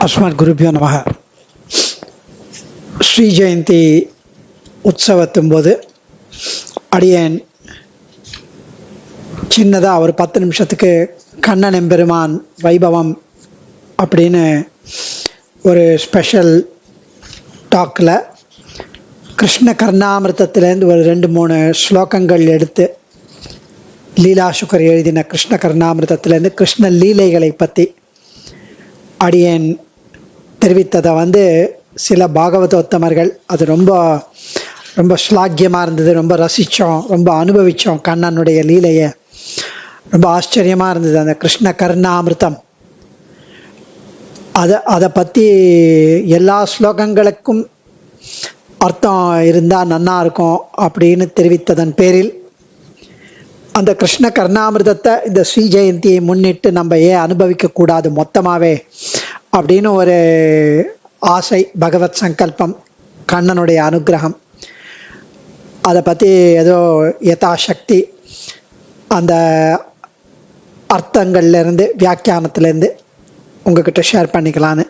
அஸ்மத் குருபியோ நமக. ஸ்ரீ ஜெயந்தி உற்சவத்தின் போது அடியேன் சின்னதாக ஒரு 10 நிமிஷத்துக்கு கண்ணன் எம்பெருமான் வைபவம் அப்படின்னு ஒரு ஸ்பெஷல் டாக்கில் கிருஷ்ண கர்ணாமிர்தத்திலேருந்து ஒரு 2-3 ஸ்லோகங்கள் எடுத்து லீலா சுகர் எழுதின கிருஷ்ண கர்ணாமிர்தத்திலேருந்து கிருஷ்ண லீலைகளை பற்றி அடியேன் தெரிவித்ததை சில பாகவதோத்தமர்கள் அது ரொம்ப ரொம்ப ஸ்லாக்கியமாக இருந்தது, ரொம்ப ரசித்தோம், ரொம்ப அனுபவித்தோம். கண்ணனுடைய லீலையை ரொம்ப ஆச்சரியமாக இருந்தது. அந்த கிருஷ்ண கர்ணாமிர்தம் அதை பற்றி எல்லா ஸ்லோகங்களுக்கும் அர்த்தம் இருந்தால் நன்னா இருக்கும் அப்படின்னு தெரிவித்ததன் பேரில் அந்த கிருஷ்ண கர்ணாமிர்தத்தை இந்த ஸ்ரீ ஜெயந்தியை முன்னிட்டு நம்ம ஏன் அனுபவிக்கக்கூடாது மொத்தமாகவே அப்படின்னு ஒரு ஆசை, பகவத் சங்கல்பம், கண்ணனுடைய அனுகிரகம். அதை பற்றி ஏதோ யதாசக்தி அந்த அர்த்தங்கள்லேருந்து வியாக்கியானத்துலேருந்து உங்ககிட்ட ஷேர் பண்ணிக்கலான்னு.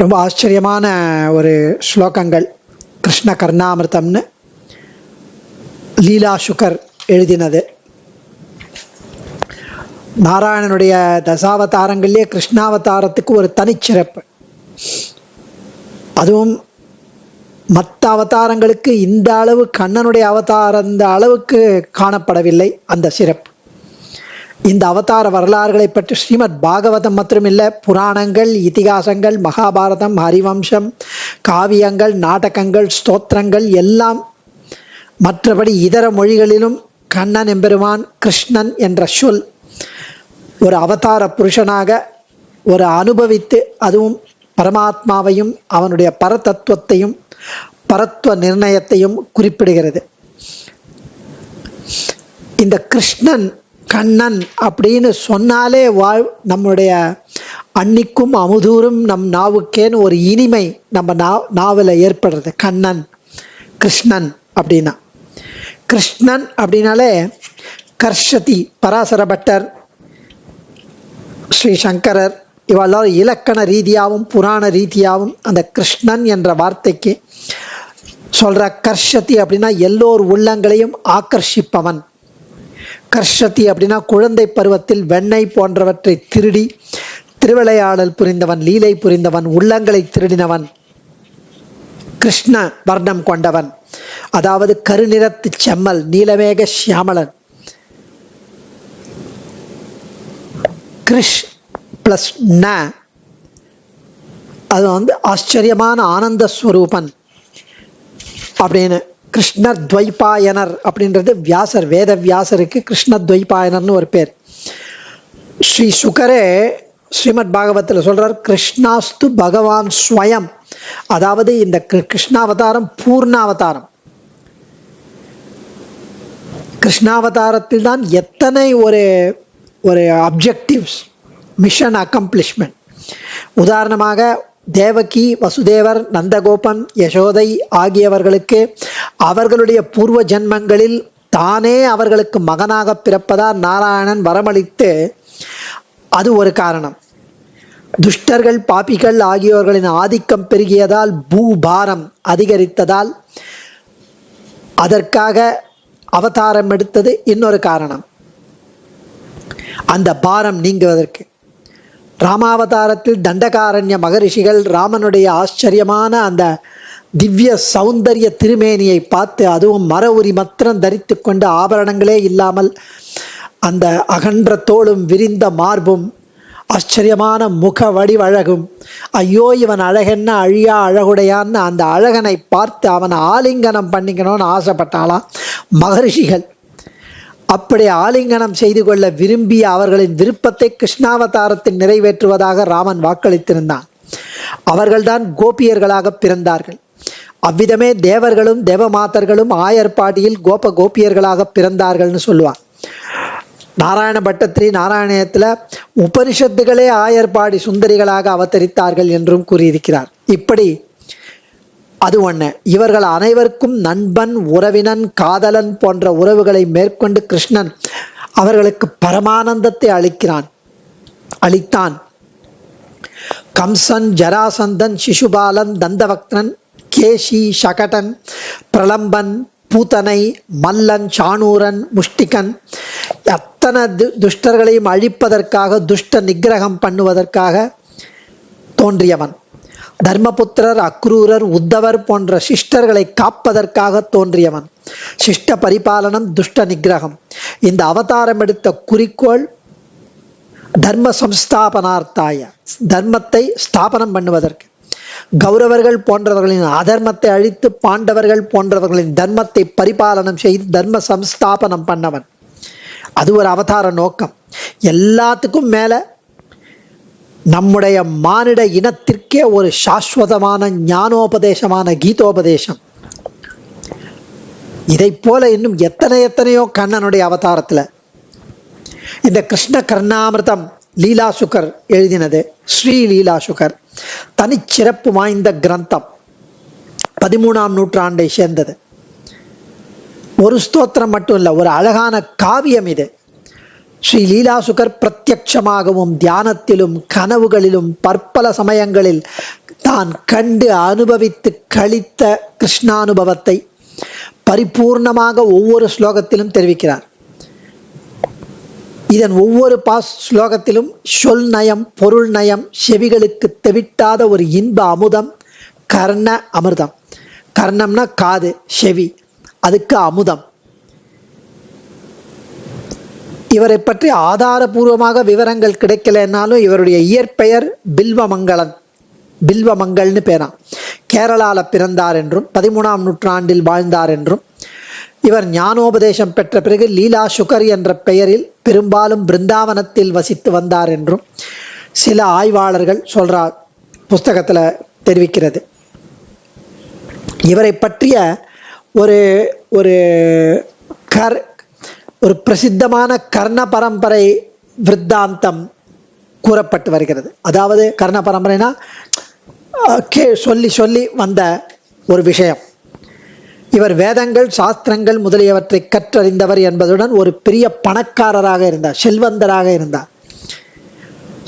ரொம்ப ஆச்சரியமான ஒரு ஸ்லோகங்கள் கிருஷ்ண கர்ணாமிர்தம்னு லீலா சுகர் எழுதினது. நாராயணனுடைய தசாவதாரங்கள்லேயே கிருஷ்ணாவதாரத்துக்கு ஒரு தனிச்சிறப்பு. அதுவும் மற்ற அவதாரங்களுக்கு இந்த அளவு கண்ணனுடைய அவதாரம் இந்த அளவுக்கு காணப்படவில்லை அந்த சிறப்பு. இந்த அவதார வரலாறுகளை பற்றி ஸ்ரீமத் பாகவதம் மற்றும் இல்லை, புராணங்கள், இதிகாசங்கள், மகாபாரதம், ஹரிவம்சம், காவியங்கள், நாடகங்கள், ஸ்தோத்திரங்கள் எல்லாம் மற்றபடி இதர மொழிகளிலும் கண்ணன் எம்பெருமான் கிருஷ்ணன் என்ற சொல் ஒரு அவதார புருஷனாக ஒரு அனுபவித்து, அதுவும் பரமாத்மாவையும் அவனுடைய பரதத்துவத்தையும் பரத்துவ நிர்ணயத்தையும் குறிப்பிடுகிறது. இந்த கிருஷ்ணன் கண்ணன் அப்படின்னு சொன்னாலே நம்முடைய அன்னிக்கும் அமுதூரும் நம் நாவுக்கேன்னு ஒரு இனிமை நம்ம நாவில் ஏற்படுறது. கண்ணன் கிருஷ்ணன் அப்படின்னா, கிருஷ்ணன் அப்படின்னாலே கர்ஷதி, பராசர பட்டர், ஸ்ரீ சங்கரர் இவெல்லாம் இலக்கண ரீதியாகவும் புராண ரீதியாகவும் அந்த கிருஷ்ணன் என்ற வார்த்தைக்கு சொல்ற கர்ஷதி அப்படின்னா எல்லோர் உள்ளங்களையும் ஆக்கர்ஷிப்பவன். கர்ஷதி அப்படின்னா குழந்தை பருவத்தில் வெண்ணெய் போன்றவற்றை திருடி திருவிளையாடல் புரிந்தவன், லீலை புரிந்தவன், உள்ளங்களை திருடினவன், கிருஷ்ண வர்ணம் கொண்டவன், அதாவது கருநிறத்து செம்மல், நீலமேக சியாமலன். கிருஷ் பிளஸ் ந அது ஆச்சரியமான ஆனந்த ஸ்வரூபன் அப்படின்னு. கிருஷ்ணர் துவைபாயனர் அப்படின்றது வியாசர், வேத வியாசருக்கு கிருஷ்ண துவைபாயனர்னு ஒரு பேர். ஸ்ரீ சுகரே ஸ்ரீமத் பாகவத்தில் சொல்றார், கிருஷ்ணாஸ்து பகவான் ஸ்வயம். அதாவது இந்த கிருஷ்ணாவதாரம் பூர்ணாவதாரம். கிருஷ்ணாவதாரத்தில் தான் எத்தனை ஒரு ஒரு அப்ஜெக்டிவ்ஸ், மிஷன் அக்கம்ப்ளிஷ்மெண்ட். உதாரணமாக தேவகி, வசுதேவர், நந்தகோபன், யசோதை ஆகியவர்களுக்கு அவர்களுடைய பூர்வ ஜன்மங்களில் தானே அவர்களுக்கு மகனாக பிறப்பதால் நாராயணன் வரமளித்து, அது ஒரு காரணம். துஷ்டர்கள், பாபிகள் ஆகியோர்களின் ஆதிக்கம் பெருகியதால் பூபாரம் அதிகரித்ததால் அதற்காக அவதாரம் எடுத்தது இன்னொரு காரணம். அந்த பாரம் நீங்குவதற்கு ராமாவதாரத்தில் தண்டகாரண்ய மகரிஷிகள் ராமனுடைய ஆச்சரியமான அந்த திவ்ய சௌந்தரிய திருமேனியை பார்த்து, அதுவும் மர உரி மாத்திரம் தரித்து கொண்டு ஆபரணங்களே இல்லாமல் அந்த அகன்ற தோளும் விரிந்த மார்பும் ஆச்சரியமான முக வடிவழகும், ஐயோ இவன் அழகென்ன அழியா அழகுடையான்னு அந்த அழகனை பார்த்து அவனை ஆலிங்கனம் பண்ணிக்கணும்னு ஆசைப்பட்டாலாம் மகரிஷிகள். அப்படி ஆலிங்கனம் செய்து கொள்ள விரும்பிய அவர்களின் விருப்பத்தை கிருஷ்ணாவதாரத்தில் நிறைவேற்றுவதாக ராமன் வாக்களித்திருந்தான். அவர்கள்தான் கோபியர்களாக பிறந்தார்கள். அவ்விதமே தேவர்களும் தேவமாதர்களும் ஆயர்பாடியில் கோபியர்களாக பிறந்தார்கள்னு சொல்லுவான். நாராயண பட்டத்திரி நாராயணத்தில் உபனிஷத்துகளே ஆயர்பாடி சுந்தரிகளாக அவதரித்தார்கள் என்றும் கூறியிருக்கிறார். இப்படி அது ஒன்று. இவர்கள் அனைவருக்கும் நண்பன், உறவினன், காதலன் போன்ற உறவுகளை மேற்கொண்டு கிருஷ்ணன் அவர்களுக்கு பரமானந்தத்தை அளித்தான். கம்சன், ஜராசந்தன், சிசுபாலன், தந்தவக்தன், கேசி, சகடன், பிரலம்பன், பூதனை, மல்லன், சாணூரன், முஷ்டிகன், அத்தனை துஷ்டர்களையும் அழிப்பதற்காக, துஷ்ட நிகிரகம் பண்ணுவதற்காக தோன்றியவன். தர்மபுத்திரர், அக்ரூரர், உத்தவர் போன்ற சிஷ்டர்களை காப்பதற்காக தோன்றியவன். சிஷ்ட பரிபாலனம், துஷ்ட நிகிரகம். இந்த அவதாரம் எடுத்த குறிக்கோள் தர்ம சம்ஸ்தாபனார்த்தாய, தர்மத்தை ஸ்தாபனம் பண்ணுவதற்கு. கௌரவர்கள் போன்றவர்களின் அதர்மத்தை அழித்து பாண்டவர்கள் போன்றவர்களின் தர்மத்தை பரிபாலனம் செய்து தர்ம சம்ஸ்தாபனம் பண்ணவன். அது ஒரு அவதார நோக்கம். எல்லாத்துக்கும் மேல நம்முடைய மானிட இனத்திற்கே ஒரு சாஸ்வதமான ஞானோபதேசமான கீதோபதேசம். இதை போல இன்னும் எத்தனையோ கண்ணனுடைய அவதாரத்துல. இந்த கிருஷ்ண கர்ணாமிர்தம் லீலாசுகர் எழுதினது. ஸ்ரீ லீலாசுகர் தனிச்சிறப்பு வாய்ந்த கிரந்தம், 13ஆம் நூற்றாண்டை சேர்ந்தது. ஒரு ஸ்தோத்திரம் மட்டும் இல்ல, ஒரு அழகான காவியம் இது. ஸ்ரீ லீலாசுகர் பிரத்யட்சமாகவும் தியானத்திலும் கனவுகளிலும் பற்பல சமயங்களில் தான் கண்டு அனுபவித்து கழித்த கிருஷ்ணானுபவத்தை பரிபூர்ணமாக ஒவ்வொரு ஸ்லோகத்திலும் தெரிவிக்கிறார். இதன் ஒவ்வொரு ஸ்லோகத்திலும் சொல் நயம், பொருள் நயம், செவிகளுக்கு தெவிட்டாத ஒரு இன்ப அமுதம், கர்ண அமிர்தம். கர்ணம்னா காது, செவி, அதுக்கு அமுதம். இவரை பற்றி ஆதாரபூர்வமாக விவரங்கள் கிடைக்கலனாலும் இவருடைய இயற்பெயர் பில்வமங்கலன், பில்வமங்கள்னு பேராம். கேரளால பிறந்தார் என்றும் 13ஆம் நூற்றாண்டில் வாழ்ந்தார் என்றும், இவர் ஞானோபதேசம் பெற்ற பிறகு லீலாசுகர் என்ற பெயரில் பெரும்பாலும் பிருந்தாவனத்தில் வசித்து வந்தார் என்றும் சில ஆய்வாளர்கள் சொல்றார், புஸ்தகத்துல தெரிவிக்கிறது. இவரை பற்றிய ஒரு ஒரு ஒரு பிரசித்தமான கர்ண பரம்பரை விருத்தாந்தம் கூறப்பட்டு வருகிறது. அதாவது கர்ண பரம்பரைனா சொல்லி சொல்லி வந்த ஒரு விஷயம். இவர் வேதங்கள், சாஸ்திரங்கள் முதலியவற்றை கற்றறிந்தவர் என்பதுடன் ஒரு பெரிய பணக்காரராக இருந்தார், செல்வந்தராக இருந்தார்.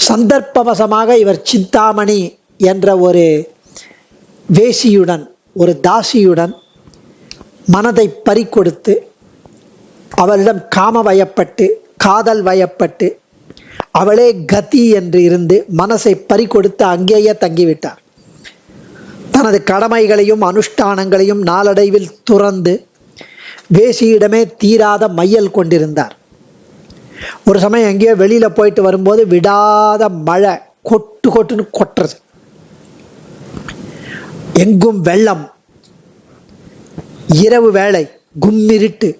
சந்தர்ப்பவசமாக இவர் சிந்தாமணி என்ற ஒரு வேசியுடன், ஒரு தாசியுடன் மனதை பறிகொடுத்து அவளிடம் காம வயப்பட்டு, காதல் வயப்பட்டு, அவளே கதி என்று இருந்து மனசை பறிகொடுத்து அங்கேயே தங்கிவிட்டார். தனது கடமைகளையும் அனுஷ்டானங்களையும் நாளடைவில் துறந்து வேசியிடமே தீராத மையல் கொண்டிருந்தார். ஒரு சமயம் எங்கேயோ வெளியில போயிட்டு வரும்போது விடாத மழை கொட்டு கொட்டுன்னு கொட்டுறது, எங்கும் வெள்ளம், இரவு வேளை, கும்மிருட்டு.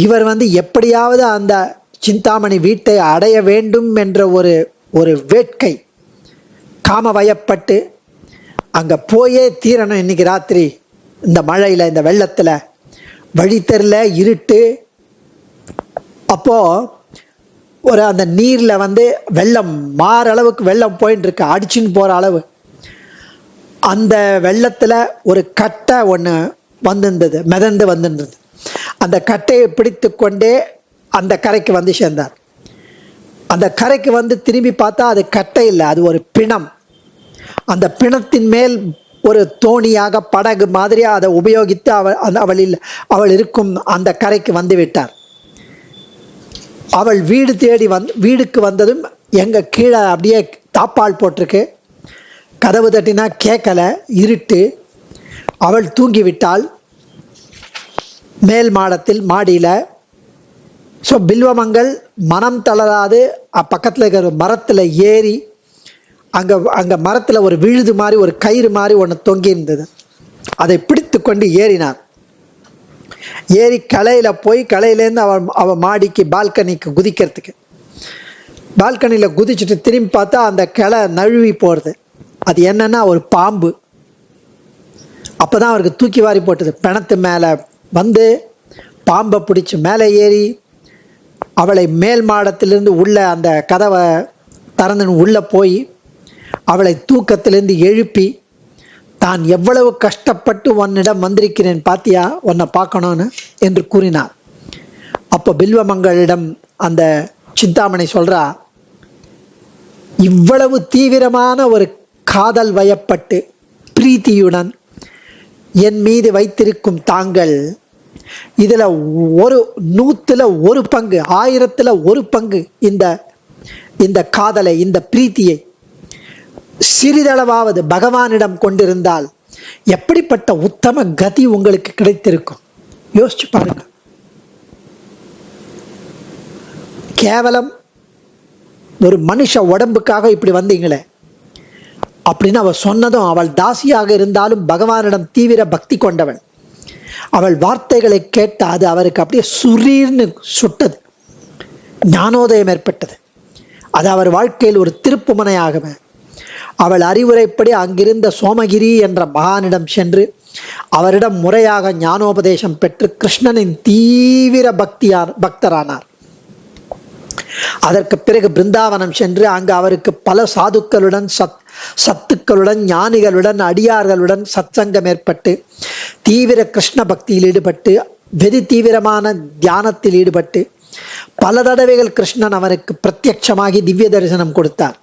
இவர் எப்படியாவது அந்த சிந்தாமணி வீட்டை அடைய வேண்டும் என்ற ஒரு வேட்கை, காம வயப்பட்டு அங்க போயே தீரணும் இன்னைக்கு ராத்திரி, இந்த மழையில, இந்த வெள்ளத்துல, வழி தெரியல, இருட்டு. அப்போ அந்த நீர்ல வெள்ளம் மாற அளவுக்கு வெள்ளம் போயிட்டு இருக்கு, அடிச்சுன்னு போற அளவு. அந்த வெள்ளத்துல ஒரு கட்டை ஒண்ணு வந்திருந்தது, மிதந்து வந்திருந்தது. அந்த கட்டையை பிடித்து கொண்டே அந்த கரைக்கு சேர்ந்தார். அந்த கரைக்கு திரும்பி பார்த்தா அது கட்டை இல்லை, அது ஒரு பிணம். அந்த பிணத்தின் மேல் ஒரு தோணியாக, படகு மாதிரி அதை உபயோகித்து அவள் இருக்கும் அந்த கரைக்கு விட்டார். அவள் வீடு தேடி வீடுக்கு வந்ததும் எங்க கீழே அப்படியே தாப்பால் போட்டிருக்கு, கதவு தட்டினா கேட்கல, இருட்டு. அவள் தூங்கிவிட்டாள் மேல் மாடத்தில், மாடியில. ஸோ பில்வமங்கள் மனம் தளராது பக்கத்தில் இருக்கிற மரத்தில் ஏறி, அங்க மரத்தில் ஒரு விழுது மாதிரி, ஒரு கயிறு மாதிரி ஒன்று தொங்கி இருந்தது. அதை பிடித்து கொண்டு ஏறினார். ஏறி கலையில போய், கலையிலேருந்து அவ மாடிக்கு, பால்கனிக்கு குதிக்கிறதுக்கு, பால்கனியில் குதிச்சுட்டு திரும்பி பார்த்தா அந்த கிளை நழுவி போகிறது. அது என்னன்னா ஒரு பாம்பு. அப்போதான் அவருக்கு தூக்கி வாரி போட்டது. பிணத்து மேலே பாம்பை பிடிச்சி மேலே ஏறி அவளை மேல் மாடத்திலிருந்து உள்ள அந்த கதவை திறந்து உள்ளே போய் அவளை தூக்கத்திலிருந்து எழுப்பி, தான் எவ்வளவு கஷ்டப்பட்டு உன்னிடம் வந்திருக்கிறேன் பாத்தியா, உன்னை பார்க்கணும்னு என்று கூறினார். அப்போ பில்வமங்களிடம் அந்த சிந்தாமணி சொல்றா, இவ்வளவு தீவிரமான ஒரு காதல் வயப்பட்டு பிரீத்தியுடன் என் மீது வைத்திருக்கும் தாங்கள் இதுல 100ல் 1 பங்கு 1000ல் 1 பங்கு இந்த காதலை, இந்த பிரீத்தியை சிறிதளவாவது பகவானிடம் கொண்டிருந்தால் எப்படிப்பட்ட உத்தம கதி உங்களுக்கு கிடைத்திருக்கும் யோசிச்சு பாருங்க. கேவலம் ஒரு மனுஷ உடம்புக்காக இப்படி வந்தீங்களே அப்படின்னு அவ சொன்னதும், அவள் தாசியாக இருந்தாலும் பகவானிடம் தீவிர பக்தி கொண்டவள். அவள் வார்த்தைகளை கேட்ட அது அவருக்கு அப்படியே சுரீர்னு சுட்டது, ஞானோதயம் ஏற்பட்டது. அது அவர் வாழ்க்கையில் ஒரு திருப்பு முனையாகவே அவள் அறிவுரைப்படி அங்கிருந்த சோமகிரி என்ற மகானிடம் சென்று அவரிடம் முறையாக ஞானோபதேசம் பெற்று கிருஷ்ணனின் தீவிர பக்தரானார். அதற்கு பிறகு பிருந்தாவனம் சென்று அங்கு அவருக்கு பல சாதுக்களுடன் சத்துக்களுடன் ஞானிகளுடன் அடியார்களுடன் சத்சங்கம் ஏற்பட்டு தீவிர கிருஷ்ண பக்தியில் ஈடுபட்டு வெறி தீவிரமான தியானத்தில் ஈடுபட்டு பல தடவைகள் கிருஷ்ணன் அவருக்கு பிரத்யட்சமாகி திவ்ய தரிசனம் கொடுத்தார்.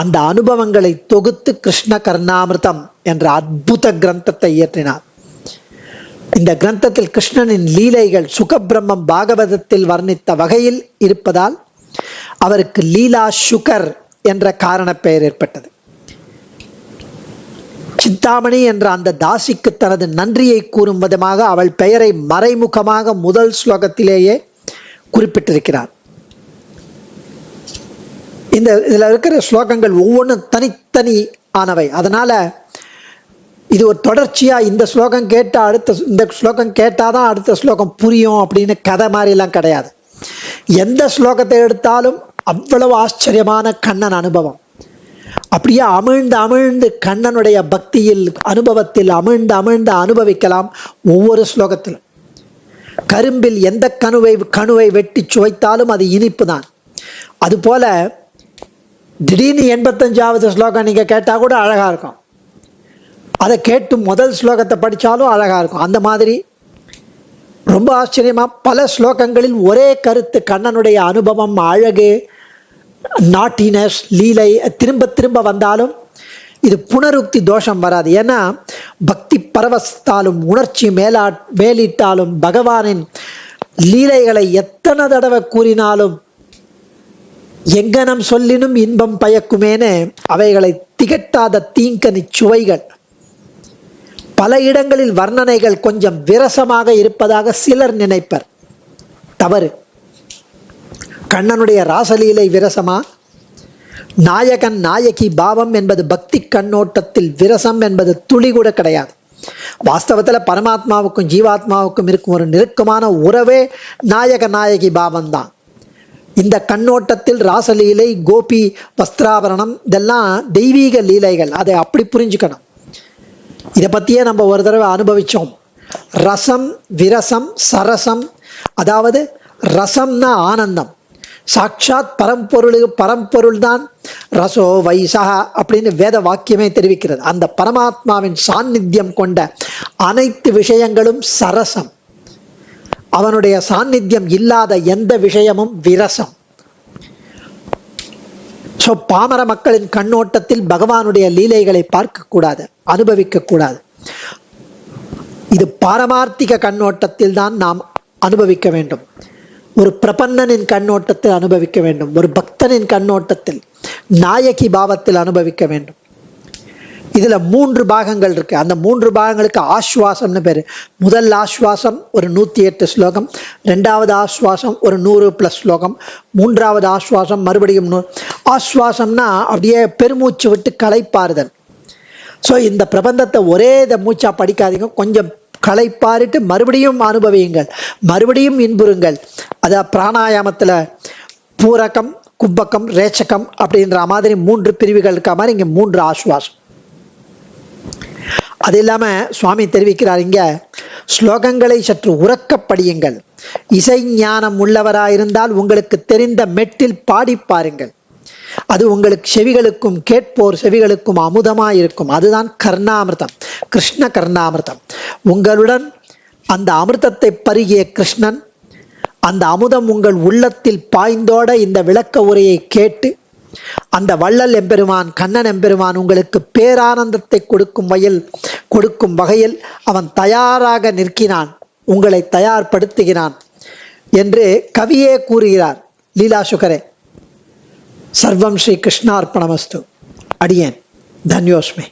அந்த அனுபவங்களை தொகுத்து கிருஷ்ண கர்ணாமிர்தம் என்ற அற்புத கிரந்தத்தை இயற்றினார். இந்த கிரந்தத்தில் கிருஷ்ணனின் லீலைகள் சுகபிரம்மம் பாகவதத்தில் வர்ணித்த வகையில் இருப்பதால் அவருக்கு லீலா சுகர் என்ற காரண பெயர் ஏற்பட்டது. சிந்தாமணி என்ற அந்த தாசிக்கு தனது நன்றியை கூறும் விதமாக அவள் பெயரை மறைமுகமாக முதல் ஸ்லோகத்திலேயே குறிப்பிட்டிருக்கிறார். இதுல இருக்கிற ஸ்லோகங்கள் ஒவ்வொன்றும் தனித்தனி ஆனவை. அதனால இது ஒரு தொடர்ச்சியா இந்த ஸ்லோகம் கேட்டா இந்த ஸ்லோகம் கேட்டாதான் அடுத்த ஸ்லோகம் புரியும் அப்படின்னு கதை மாதிரி எல்லாம் கிடையாது. எந்த ஸ்லோகத்தை எடுத்தாலும் அவ்வளவு ஆச்சரியமான கண்ணன் அனுபவம். அப்படியே அமிழ்ந்து கண்ணனுடைய பக்தியில் அனுபவத்தில் அமிழ்ந்து அனுபவிக்கலாம். ஒவ்வொரு ஸ்லோகத்திலும் கரும்பில் எந்த கணுவை வெட்டி சுவைத்தாலும் அது இனிப்பு தான். அதுபோல திடீர்னு 85வது ஸ்லோகம் நீங்க கேட்டா கூட அழகா இருக்கும். அதை கேட்டு முதல் ஸ்லோகத்தை படிச்சாலும் அழகா இருக்கும். அந்த மாதிரி ரொம்ப ஆச்சரியமா பல ஸ்லோகங்களில் ஒரே கருத்து, கண்ணனுடைய அனுபவம், அழகு, நாட்டினஸ், லீலை திரும்ப திரும்ப வந்தாலும் இது புனருக்தி தோஷம் வராது. ஏன்னா பக்தி பரவசத்தாலும் உணர்ச்சி மேலிட்டாலும் பகவானின் லீலைகளை எத்தனை தடவை கூறினாலும் எங்கனம் சொல்லினும் இன்பம் பயக்குமேனு அவைகளை திகட்டாத தீங்கனி சுவைகள். பல இடங்களில் வர்ணனைகள் கொஞ்சம் விரசமாக இருப்பதாக சிலர் நினைப்பர். தவறு. கண்ணனுடைய ராசலீலை விரசமா? நாயகன் நாயகி பாவம் என்பது பக்தி கண்ணோட்டத்தில் விரசம் என்பது துளி கூட கிடையாது. வாஸ்தவத்துல பரமாத்மாவுக்கும் ஜீவாத்மாவுக்கும் இருக்கும் ஒரு நெருக்கமான உறவே நாயக நாயகி பாவம் தான். இந்த கண்ணோட்டத்தில் ராசலீலை, கோபி வஸ்திராபரணம் இதெல்லாம் தெய்வீக லீலைகள். அதை அப்படி புரிஞ்சுக்கணும். இதை பத்தியே நம்ம ஒரு தடவை அனுபவிச்சோம். ரசம், விரசம், சரசம். அதாவது ரசம்னா ஆனந்தம், சாட்சாத் பரம்பொருள் தான் ரசோ வைசகா அப்படின்னு வேத வாக்கியமே தெரிவிக்கிறது. அந்த பரமாத்மாவின் சாநித்தியம் கொண்ட அனைத்து விஷயங்களும் சரசம். அவனுடைய சாநித்தியம் இல்லாத எந்த விஷயமும் விரசம். பாமர மக்களின் கண்ணோட்டத்தில் பகவானுடைய லீலைகளை பார்க்க கூடாது, அனுபவிக்க கூடாது. இது பாரமார்த்திக கண்ணோட்டத்தில் தான் நாம் அனுபவிக்க வேண்டும். ஒரு பிரபன்னனின் கண்ணோட்டத்தில் அனுபவிக்க வேண்டும். ஒரு பக்தனின் கண்ணோட்டத்தில் நாயகி பாவத்தில் அனுபவிக்க வேண்டும். இதுல 3 பாகங்கள் இருக்கு. அந்த 3 பாகங்களுக்கு ஆஸ்வாசம்னு பேரு. முதல் ஆஸ்வாசம் ஒரு 108 ஸ்லோகம், 2வது ஆஸ்வாசம் ஒரு 100+ ஸ்லோகம், 3வது ஆஸ்வாசம் மறுபடியும் 100. ஆஸ்வாசம்னா அப்படியே பெருமூச்சு விட்டு களைப்பாறுதல். ஸோ இந்த பிரபந்தத்தை ஒரே மூச்சா படிக்காதீங்க. கொஞ்சம் களைப்பாரிட்டு மறுபடியும் அனுபவியுங்கள், மறுபடியும் இன்புறுங்கள். அதான் பிராணாயாமத்துல பூரகம், கும்பகம், ரேச்சகம் அப்படின்ற மாதிரி 3 பிரிவுகள் இருக்க மாதிரி இங்க 3 ஆஸ்வாசம். அது இல்லாம சுவாமி தெரிவிக்கிறார், இங்க ஸ்லோகங்களை சற்று உறக்க படியுங்கள். இசை ஞானம் உள்ளவராயிருந்தால் உங்களுக்கு தெரிந்த மெட்டில் பாடி பாருங்கள். அது உங்களுக்கு செவிகளுக்கும் கேட்போர் செவிகளுக்கும் அமுதமாயிருக்கும். அதுதான் கர்ணாமிர்தம், கிருஷ்ண கர்ணாமிர்தம். உங்களுடன் அந்த அமிர்தத்தை பருகிய கிருஷ்ணன், அந்த அமுதம் உங்கள் உள்ளத்தில் பாய்ந்தோட இந்த விளக்க உரையை கேட்டு அந்த வள்ளல் எம்பெருமான், கண்ணன் எம்பெருமான் உங்களுக்கு பேரானந்தத்தை கொடுக்கும் வகையில் அவன் தயாராக நிற்கிறான், உங்களை தயார்படுத்துகிறான் என்று கவியே கூறுகிறார். லீலாசுகரே. சர்வம் ஸ்ரீ கிருஷ்ணார்ப்பணமஸ்து. அடியேன் தன்யோஸ்மி.